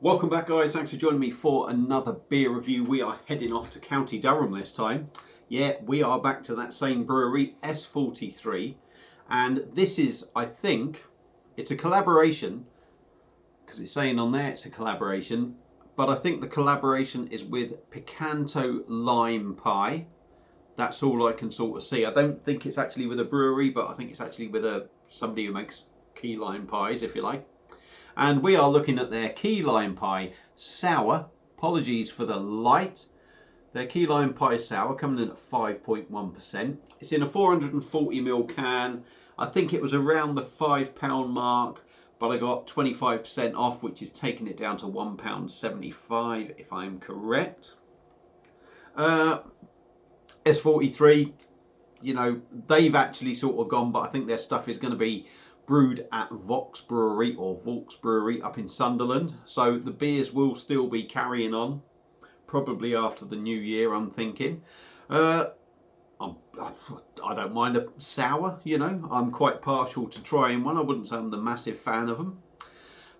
Welcome back, guys. Thanks for joining me for another beer review. We are heading off to County Durham this time. Yeah, we are back to that same brewery, S43. And this is, I think, it's a collaboration, because it's saying on there it's a collaboration, but I think the collaboration is with Picanto Lime Pie. That's all I can sort of see. I don't think it's actually with a brewery, but I think it's actually with somebody who makes key lime pies, if you like. And we are looking at their key lime pie sour. Apologies for the light. Their key lime pie sour coming in at 5.1%. It's in a 440ml can. I think it was around the £5 mark, but I got 25% off, which is taking it down to £1.75 if I'm correct. S43, you know, they've actually sort of gone, but I think their stuff is going to be brewed at Vaux Brewery up in Sunderland. So the beers will still be carrying on, probably after the new year, I'm thinking. I don't mind a sour, you know. I'm quite partial to trying one. I wouldn't say I'm the massive fan of them.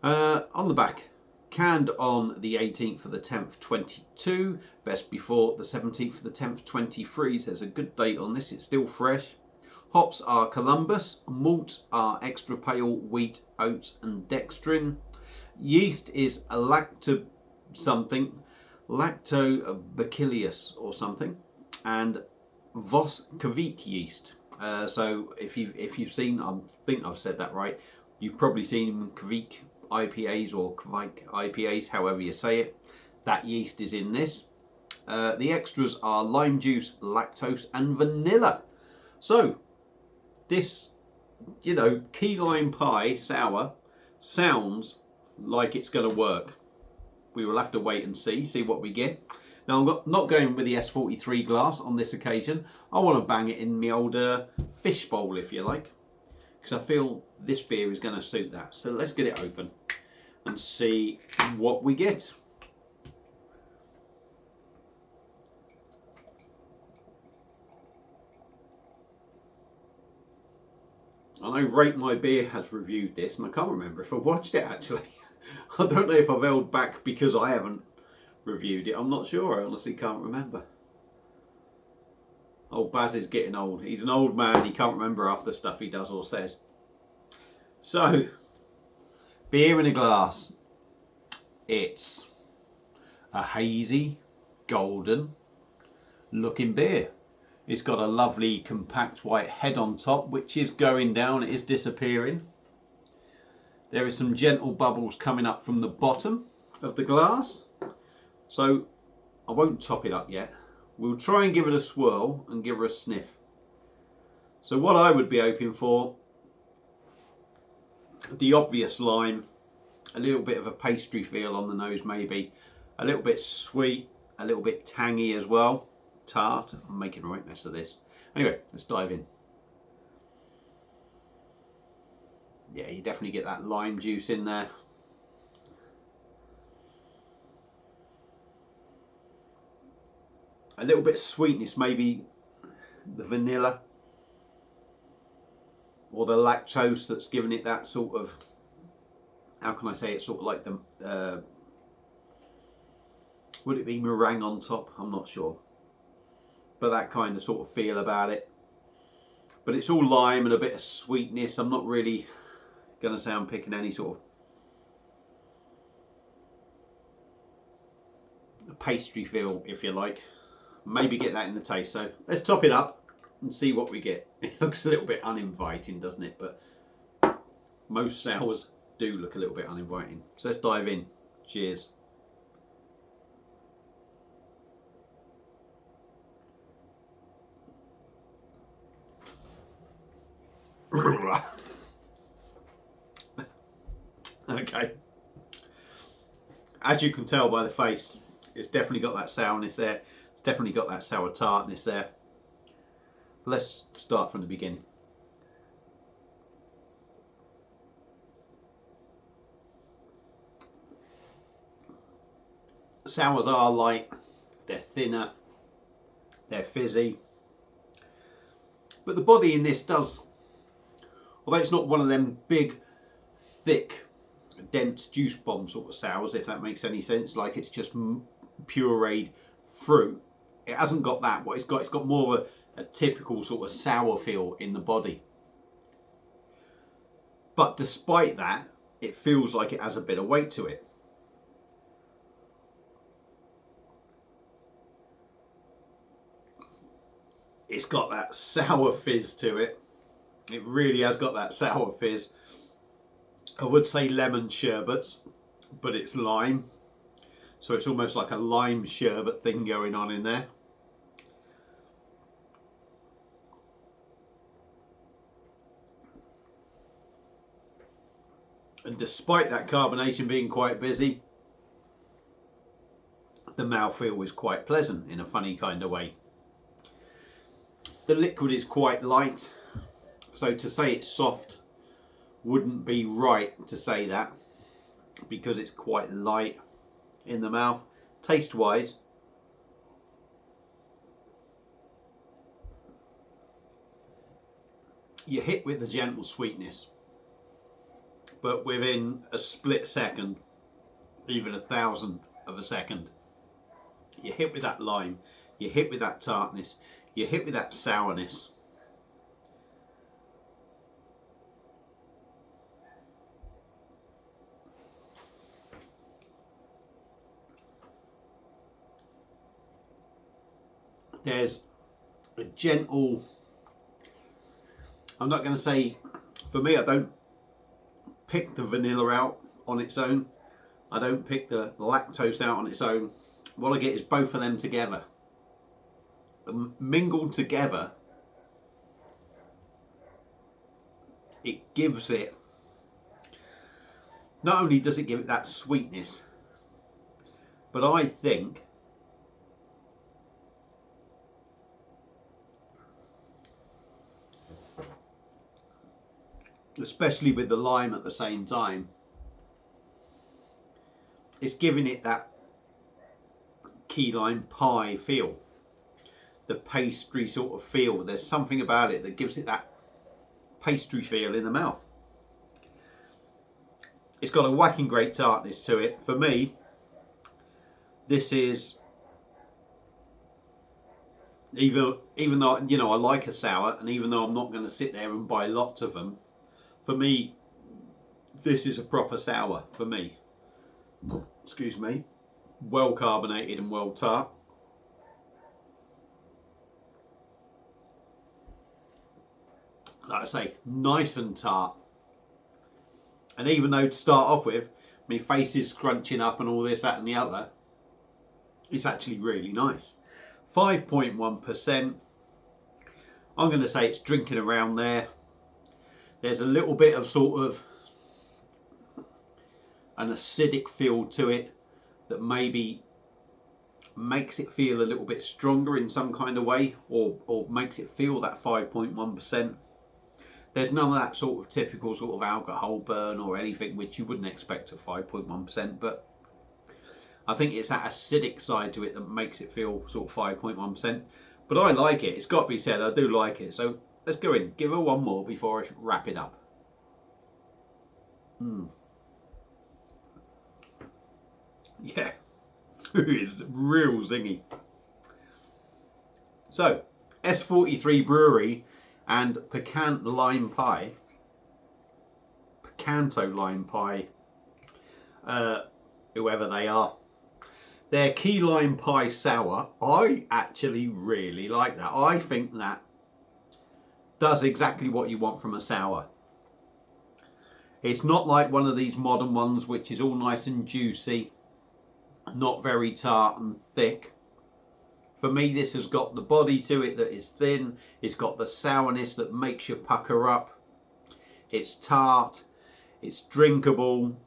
On the back, canned on the 18th of the 10th, 22. Best before the 17th of the 10th, 23. So there's a good date on this. It's still fresh. Hops are Columbus, malt are extra pale, wheat, oats and dextrin. Yeast is a lactobacillus or something, and Voskvik yeast. So if you've seen, I think I've said that right, you've probably seen Kvik IPAs or Kvik IPAs, however you say it. That yeast is in this. The extras are lime juice, lactose and vanilla. So this, you know, key lime pie sour sounds like it's going to work. We will have to wait and see what we get. Now, I'm not going with the S43 glass on this occasion. I want to bang it in my old fish bowl, if you like, because I feel this beer is going to suit that. So let's get it open and see what we get. I know Rate My Beer has reviewed this, and I can't remember if I watched it actually. I don't know if I've held back because I haven't reviewed it. I'm not sure. I honestly can't remember. Old Baz is getting old. He's an old man. He can't remember half the stuff he does or says. So, beer in a glass. It's a hazy, golden looking beer. It's got a lovely compact white head on top, which is going down, it is disappearing. There is some gentle bubbles coming up from the bottom of the glass. So I won't top it up yet. We'll try and give it a swirl and give her a sniff. So what I would be hoping for, the obvious lime, a little bit of a pastry feel on the nose maybe, a little bit sweet, a little bit tangy as well. Tart. I'm making a right mess of this. Anyway, let's dive in. Yeah, you definitely get that lime juice in there. A little bit of sweetness, maybe the vanilla or the lactose that's giving it that sort of, how can I say it, sort of like the, would it be meringue on top? I'm not sure. But that kind of sort of feel about it. But it's all lime and a bit of sweetness. I'm not really going to say I'm picking any sort of pastry feel, if you like. Maybe get that in the taste. So let's top it up and see what we get. It looks a little bit uninviting, doesn't it? But most sours do look a little bit uninviting. So let's dive in. Cheers. Okay, as you can tell by the face, it's definitely got that sourness there. It's definitely got that sour tartness there. Let's start from the beginning. Sours are light, they're thinner, they're fizzy, but the body in this does, although it's not one of them big, thick, dense juice bomb sort of sours, if that makes any sense. Like it's just pureed fruit. It hasn't got that. What it's got more of a typical sort of sour feel in the body. But despite that, it feels like it has a bit of weight to it. It's got that sour fizz to it. It really has got that sour fizz. I would say lemon sherbet, but it's lime. So it's almost like a lime sherbet thing going on in there. And despite that carbonation being quite busy, the mouthfeel is quite pleasant in a funny kind of way. The liquid is quite light, so to say it's soft wouldn't be right to say that, because it's quite light in the mouth. Taste wise, you're hit with the gentle sweetness, but within a split second, even a thousandth of a second, you're hit with that lime, you're hit with that tartness, you're hit with that sourness. There's a gentle, I'm not going to say, for me, I don't pick the vanilla out on its own. I don't pick the lactose out on its own. What I get is both of them together. Mingled together, it gives it, not only does it give it that sweetness, but I think especially with the lime at the same time, it's giving it that key lime pie feel, the pastry sort of feel. There's something about it that gives it that pastry feel in the mouth. It's got a whacking great tartness to it. For me, this is, even though, you know, I like a sour, and even though I'm not going to sit there and buy lots of them, for me, this is a proper sour for me. Excuse me. Well carbonated and well tart. Like I say, nice and tart. And even though to start off with, my face is crunching up and all this, that and the other, it's actually really nice. 5.1%. I'm going to say it's drinking around there. There's a little bit of sort of an acidic feel to it that maybe makes it feel a little bit stronger in some kind of way, or makes it feel that 5.1%. There's none of that sort of typical sort of alcohol burn or anything which you wouldn't expect at 5.1%, but I think it's that acidic side to it that makes it feel sort of 5.1%. But I like it, it's got to be said, I do like it. So let's go in, give her one more before I wrap it up. Yeah, it's real zingy. So, S43 Brewery and Picanto lime pie, whoever they are. Their key lime pie sour, I actually really like that. I think that does exactly what you want from a sour. It's not like one of these modern ones which is all nice and juicy, not very tart and thick. For me, this has got the body to it that is thin. It's got the sourness that makes you pucker up. It's tart. It's drinkable.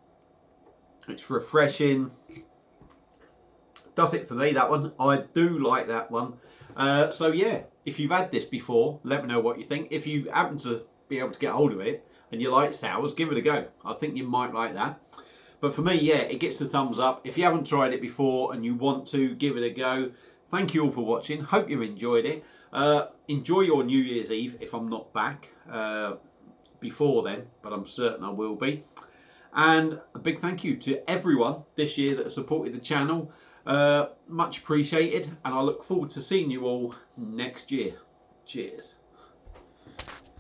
It's refreshing. Does it for me, that one. I do like that one. So yeah, if you've had this before, let me know what you think. If you happen to be able to get hold of it and you like sours, give it a go. I think you might like that. But for me, yeah, it gets the thumbs up. If you haven't tried it before and you want to, give it a go. Thank you all for watching. Hope you've enjoyed it. Enjoy your New Year's Eve if I'm not back before then, but I'm certain I will be. And a big thank you to everyone this year that has supported the channel. Much appreciated, and I look forward to seeing you all next year. Cheers.